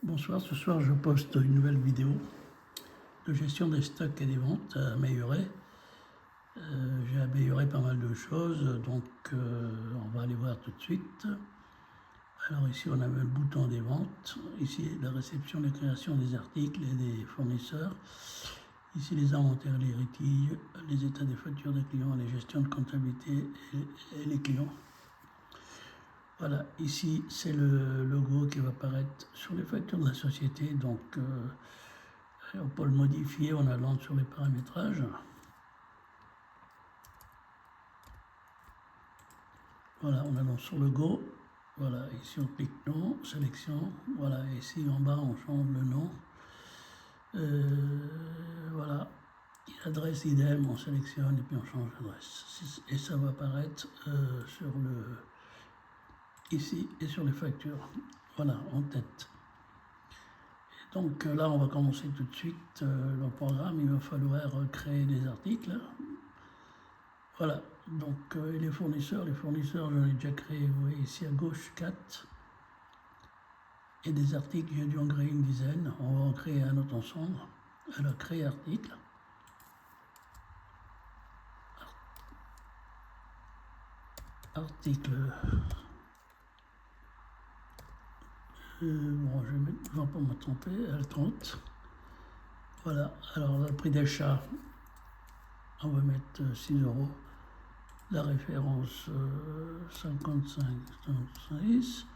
Bonsoir, ce soir je poste une nouvelle vidéo de gestion des stocks et des ventes à améliorer. J'ai amélioré pas mal de choses, donc on va aller voir tout de suite. Alors ici on a le bouton des ventes, ici la réception, la création des articles et des fournisseurs. Ici les inventaires, les litiges, les états des factures des clients, les gestions de comptabilité et les clients. Voilà, ici c'est le logo qui va apparaître sur les factures de la société, donc on peut le modifier en allant sur les paramétrages. Voilà, en allant sur le Go. Voilà, ici on clique nom, sélection. Voilà, ici en bas on change le nom. Voilà, l'adresse idem, on sélectionne et puis on change l'adresse. Et ça va apparaître sur le ici et sur les factures. Voilà, en tête. Donc là, on va commencer tout de suite le programme. Il va falloir créer des articles. Voilà, donc les fournisseurs, j'en ai déjà créé, vous voyez ici à gauche 4. Et des articles, j'ai dû en créer une dizaine. On va en créer un autre ensemble. Alors, créer article. Article. Bon, je vais mettre, je vais pas me tromper, L30. Voilà, alors le prix d'achat, on va mettre 6 €. La référence 55, 56.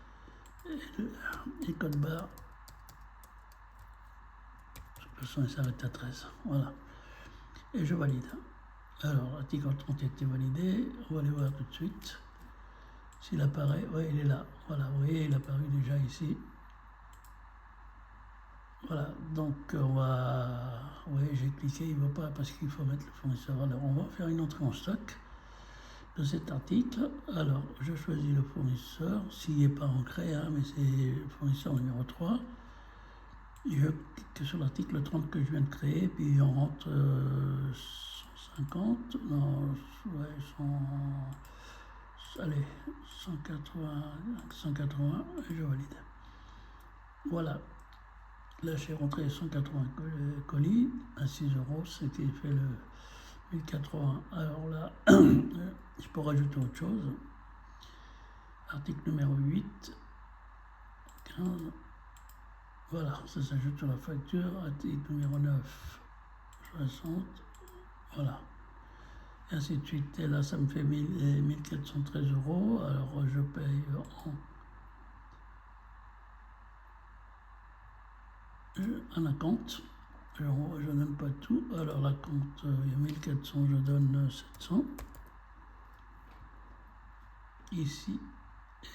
Et code barre, de toute façon, il s'arrête à 13. Voilà. Et je valide. Alors, l'article 30 a été validé. On va aller voir tout de suite. S'il apparaît, oui, il est là. Voilà, vous voyez, il est apparu déjà ici. Voilà, donc on va... Oui, j'ai cliqué, il ne va pas parce qu'il faut mettre le fournisseur. Alors, on va faire une entrée en stock de cet article. Alors, je choisis le fournisseur. S'il n'est pas ancré, hein, mais c'est le fournisseur numéro 3. Je clique sur l'article 30 que je viens de créer, puis on rentre 150, non, ouais, 100, allez, 180, et je valide. Voilà, là j'ai rentré 180 colis à 6 €, ce qui fait le 1080. Alors là, je peux rajouter autre chose. Article numéro 8, 15. Voilà, ça s'ajoute sur la facture. Article numéro 9, 60. Voilà. Et ainsi de suite. Et là, ça me fait 1413 €. Alors, je paye en acompte. Je ne donne pas tout. Alors, l'acompte, il y a 1400, je donne 700. Ici.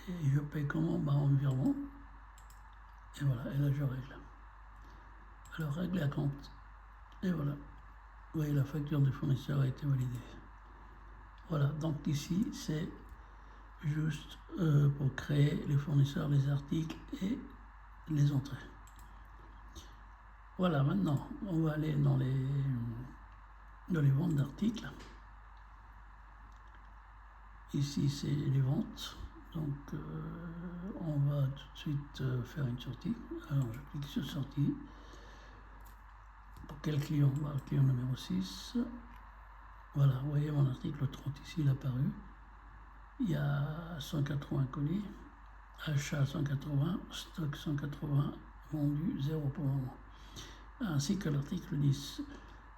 Et je paye comment? En virement. Et voilà, et là, je règle. Alors, règle à compte. Et voilà. Vous voyez, la facture du fournisseur a été validée. Voilà, donc ici, c'est juste pour créer les fournisseurs, les articles et les entrées. Voilà, maintenant, on va aller dans les ventes d'articles. Ici, c'est les ventes. Donc, on va tout de suite faire une sortie. Alors, je clique sur sortie. Pour quel client? Le client numéro 6. Voilà, vous voyez mon article 30 ici, il est apparu. Il y a 180 colis, achat 180, stock 180, vendu 0 pour le moment. Ainsi que l'article 10.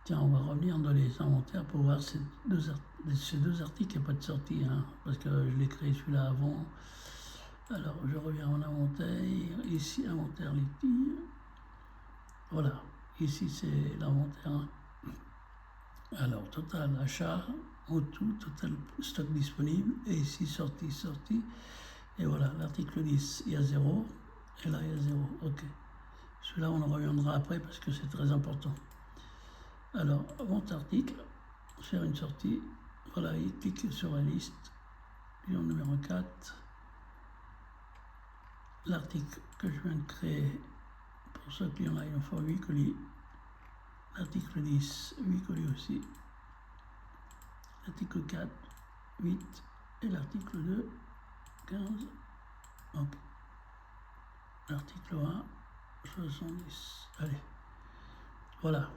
Tiens, on va revenir dans les inventaires pour voir ces deux articles, il n'y a pas de sortie, hein, parce que je l'ai créé celui-là avant. Alors, je reviens en inventaire, ici, inventaire litige. Voilà, ici c'est l'inventaire. Alors, total achat, en tout, total stock disponible, et ici sortie. Et voilà, l'article 10, il y a 0, et là il y a 0, ok. Celui-là, on en reviendra après parce que c'est très important. Alors, vente article, faire une sortie, voilà, il clique sur la liste, client numéro 4, l'article que je viens de créer, pour ce client-là, il en faut 8 colis, l'article 10, 8 colis aussi, l'article 4, 8, et l'article 2, 15, donc, l'article 1, 70. Allez. Voilà.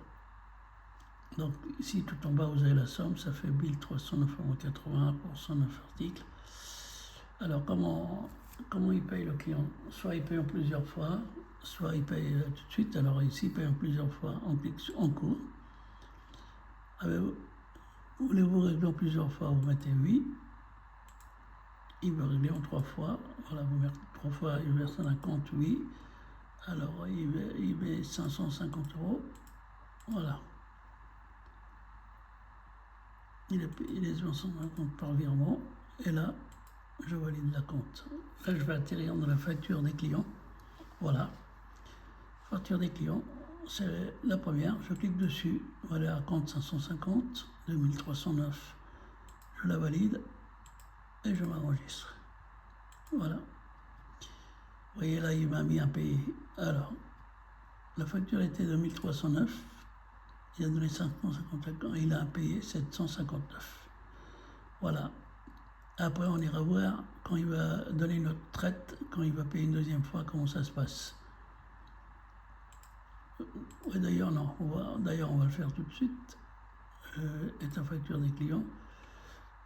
Donc ici tout en bas vous avez la somme, ça fait 1309,80 € pour 109 articles. Alors comment il paye le client? Soit il paye en plusieurs fois, soit il paye tout de suite. Alors ici il paye en plusieurs fois, on clique en cours. Voulez-vous régler en plusieurs fois? Vous mettez oui. Il veut régler en 3 fois. Voilà, vous mettez 3 fois, il verse un compte oui. Alors il met 550 €. Voilà. Il est 550 par virement. Et là, je valide la compte. Là, je vais atterrir dans la facture des clients. Voilà. Facture des clients. C'est la première. Je clique dessus. Voilà, compte 550, 2309. Je la valide et je m'enregistre. Voilà. Vous voyez là, il m'a mis un payé. Alors, la facture était de 1309. Il a donné 550 €. Il a payé 759. Voilà. Après, on ira voir quand il va donner notre traite, quand il va payer une deuxième fois, comment ça se passe. Oui, d'ailleurs, non. D'ailleurs, on va le faire tout de suite. Est la facture des clients.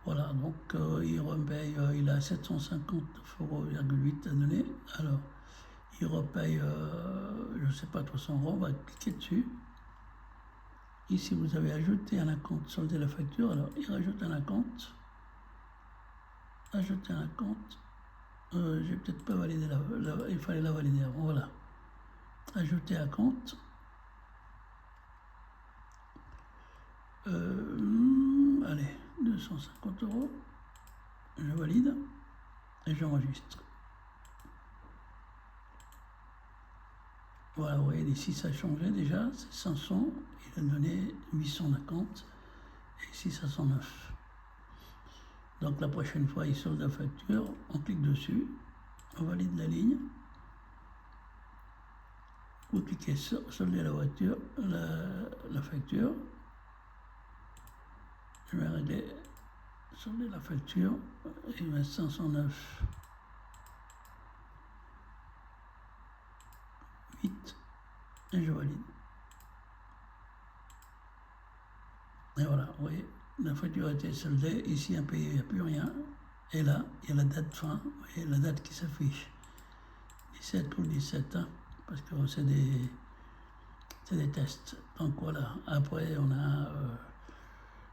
Voilà, donc il repaye, il a 759,8 € à donner. Alors, il repaye, je ne sais pas, 300 €. On va cliquer dessus. Ici, vous avez ajouté un acompte, solder la facture. Alors, il rajoute un acompte. Ajouter un compte. J'ai peut-être pas validé il fallait la valider avant. Voilà. Ajouter un compte. Allez, 250 €. Je valide et j'enregistre. Voilà, vous voyez, ici ça a changé déjà. C'est 500. Il a donné 800 d'acompte. Et ici 509. Donc la prochaine fois, il solde la facture. On clique dessus. On valide la ligne. Vous cliquez sur solder la voiture, la facture. Je vais régler, solder la facture. Il met 509. 8. Et je valide. Et voilà, vous voyez, la facture a été soldée. Ici, impayé, il n'y a plus rien. Et là, il y a la date fin. Vous voyez, la date qui s'affiche. 17 ou 17, hein, parce que c'est des tests. Donc voilà, après on a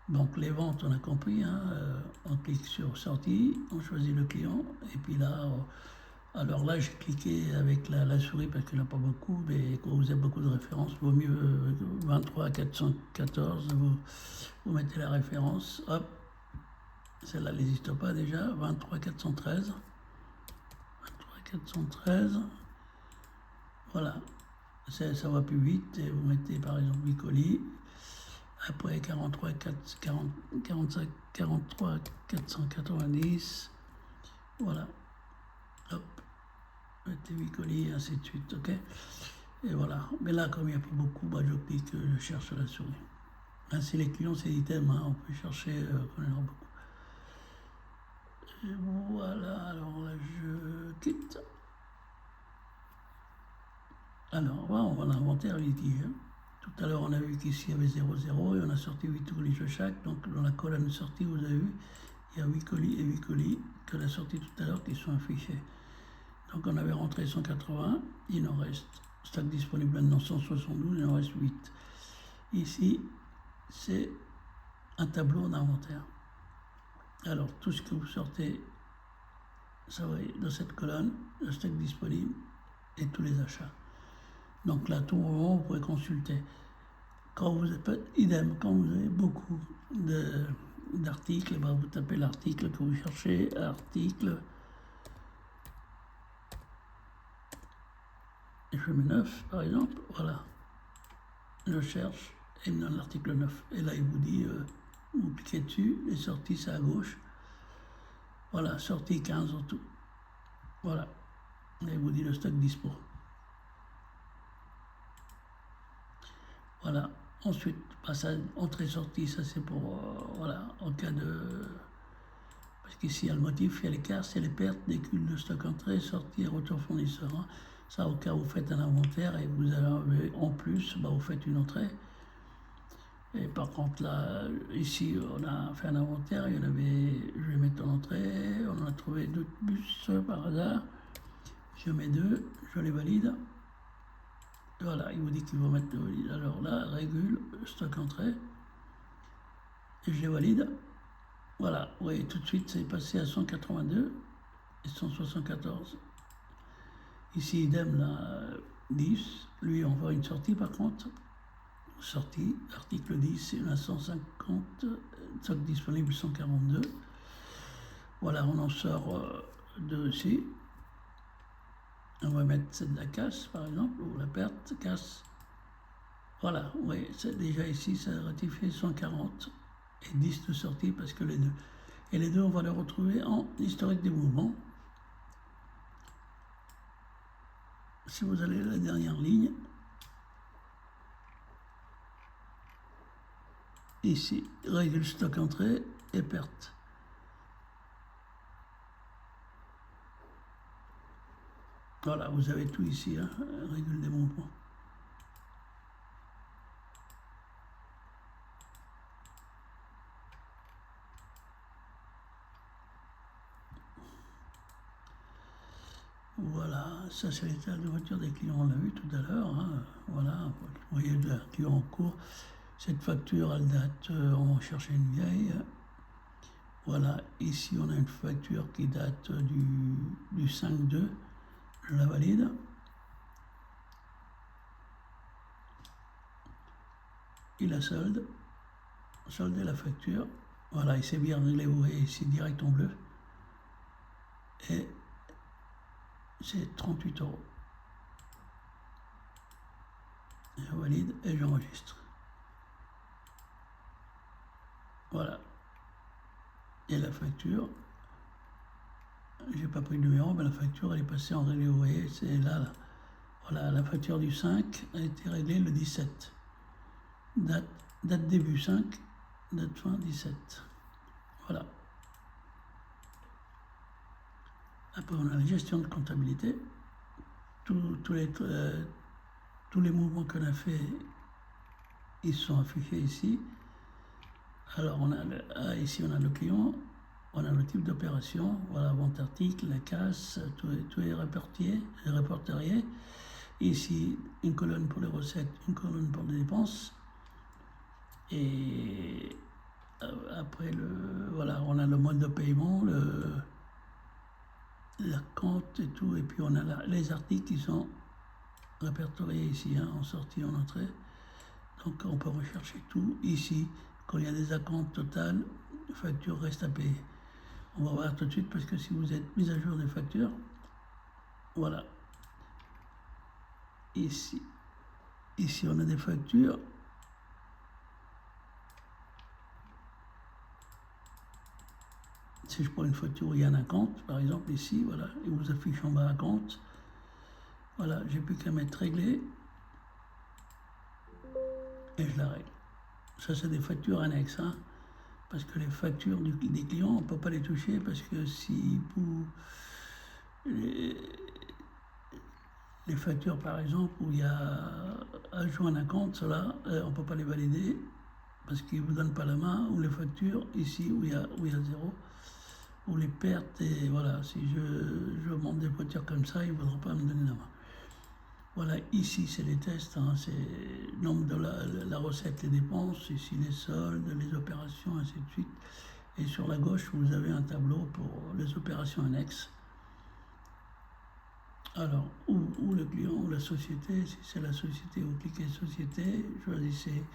donc les ventes, on a compris, hein, on clique sur sortie, on choisit le client, et puis là, alors là j'ai cliqué avec la souris parce qu'il n'y en a pas beaucoup, mais quand vous avez beaucoup de références, vaut mieux 23 414, vous mettez la référence, hop, celle-là n'existe pas déjà, 23 413, 23 413, voilà. Ça va plus vite, et vous mettez par exemple 8 colis, après 43 490, voilà, hop, mettez 8 colis et ainsi de suite, ok. Et voilà, mais là comme il n'y a pas beaucoup, bah, je clique, je cherche la souris. Ainsi les clients c'est item, hein, on peut chercher quand il y en aura beaucoup. Et voilà, alors là je quitte. Alors, on va l'inventaire litige. Tout à l'heure, on a vu qu'ici, il y avait 0, 0, et on a sorti 8 colis de chaque. Donc, dans la colonne sortie, vous avez vu, il y a 8 colis et 8 colis que la sortie tout à l'heure qui sont affichés. Donc, on avait rentré 180, il en reste, stock disponible maintenant 172, il en reste 8. Ici, c'est un tableau d'inventaire. Alors, tout ce que vous sortez, ça va être dans cette colonne, le stock disponible et tous les achats. Donc là, tout moment, vous pouvez consulter. Quand vous avez, idem, quand vous avez beaucoup d'articles, ben vous tapez l'article que vous cherchez, article, et je mets 9 par exemple, voilà. Je cherche et il me donne l'article 9. Et là, il vous dit, vous cliquez dessus, les sorties, c'est à gauche. Voilà, sortie 15 en tout. Voilà. Et il vous dit le stock dispo. Voilà. Ensuite, passage entrée-sortie, ça c'est pour, voilà, en cas de... Parce qu'ici, il y a le motif, il y a les cartes, il y a les pertes, décule de stock entrée, sortie, retour fournisseur. Hein. Ça, au cas où vous faites un inventaire et vous avez en plus, bah, vous faites une entrée. Et par contre, là, ici, on a fait un inventaire, il y en avait, je vais mettre en entrée, on a trouvé 2 bus par hasard. Je mets 2, je les valide. Voilà, il vous dit qu'il faut mettre le valide. Alors là, régule, stock entrée, et je les valide. Voilà, vous voyez, tout de suite, c'est passé à 182 et 174. Ici, idem, là, 10. Lui, on voit une sortie, par contre. Sortie, article 10, il y en a 150, stock disponible 142. Voilà, on en sort 2 ici. On va mettre celle de la casse, par exemple, ou la perte, casse. Voilà, oui, c'est déjà ici, ça a ratifié 140 et 10 de sortie parce que les deux. Et les deux, on va les retrouver en historique des mouvements. Si vous allez à la dernière ligne, ici, règle stock entrée et perte. Voilà, vous avez tout ici, hein, règle des mouvements. Voilà, ça c'est l'état de voiture des clients, on l'a vu tout à l'heure. Hein. Voilà, vous voyez le client en cours. Cette facture, elle date, on va chercher une vieille. Voilà, ici on a une facture qui date du 5-2, je la valide. Et la solde et la facture. Voilà, il s'est bien réglé, vous voyez ici direct en bleu. Et c'est 38 €. Je valide et j'enregistre. Voilà. Et la facture, j'ai pas pris le numéro, mais la facture elle est passée en réglé, vous voyez, c'est là. Voilà, la facture du 5 a été réglée le 17. Date début 5, date fin 17. Voilà. Après, on a la gestion de comptabilité. Tous les mouvements qu'on a fait, ils sont affichés ici. Alors, ici, on a le client, on a le type d'opération, voilà, vente article, la casse, tout est répertorié. Ici, une colonne pour les recettes, une colonne pour les dépenses. Et après, voilà, on a le mode de paiement, la compte et tout. Et puis, on a les articles qui sont répertoriés ici, hein, en sortie, en entrée. Donc, on peut rechercher tout ici. Quand il y a des acomptes totales, facture reste à payer. On va voir tout de suite parce que si vous êtes mis à jour des factures, voilà. Ici, on a des factures. Si je prends une facture où il y a un acompte, par exemple ici, voilà, il vous affiche en bas acompte. Voilà, j'ai plus qu'à mettre réglé et je la règle. Ça, c'est des factures annexes, hein, parce que les factures des clients, on ne peut pas les toucher parce que si vous... Les factures, par exemple, où il y a ajout un acompte, cela, on ne peut pas les valider parce qu'ils ne vous donnent pas la main, ou les factures, ici, où il y a 0, ou les pertes, et voilà, si je monte des voitures comme ça, ils ne voudront pas me donner la main. Voilà, ici, c'est les tests, hein, c'est le nombre de la recette, les dépenses, ici les soldes, les opérations, ainsi de suite. Et sur la gauche, vous avez un tableau pour les opérations annexes. Alors, ou le client, ou la société, si c'est la société, vous cliquez société, choisissez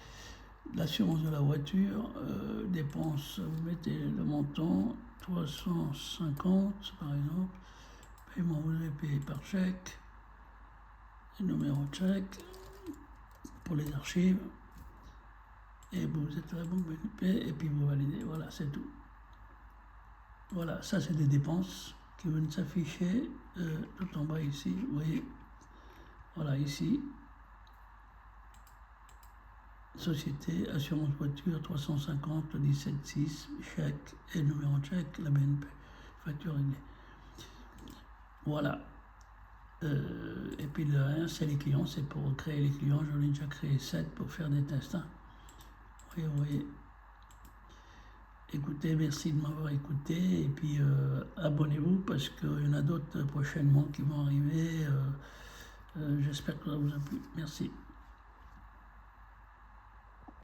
l'assurance de la voiture, dépenses, vous mettez le montant, 350 par exemple, paiement, vous avez payé par chèque, numéro de chèque pour les archives, et vous êtes à la banque BNP, et puis vous validez, voilà, c'est tout. Voilà, ça c'est des dépenses qui viennent s'afficher tout en bas ici, vous voyez, voilà ici, société, assurance voiture, 350, le 17,6, chèque et numéro de chèque, la BNP, facture réglée. Voilà. Et puis le 1, c'est les clients, c'est pour créer les clients. J'en ai déjà créé 7 pour faire des tests. Hein. Oui. Écoutez, merci de m'avoir écouté. Et puis abonnez-vous parce qu'il y en a d'autres prochainement qui vont arriver. J'espère que ça vous a plu. Merci.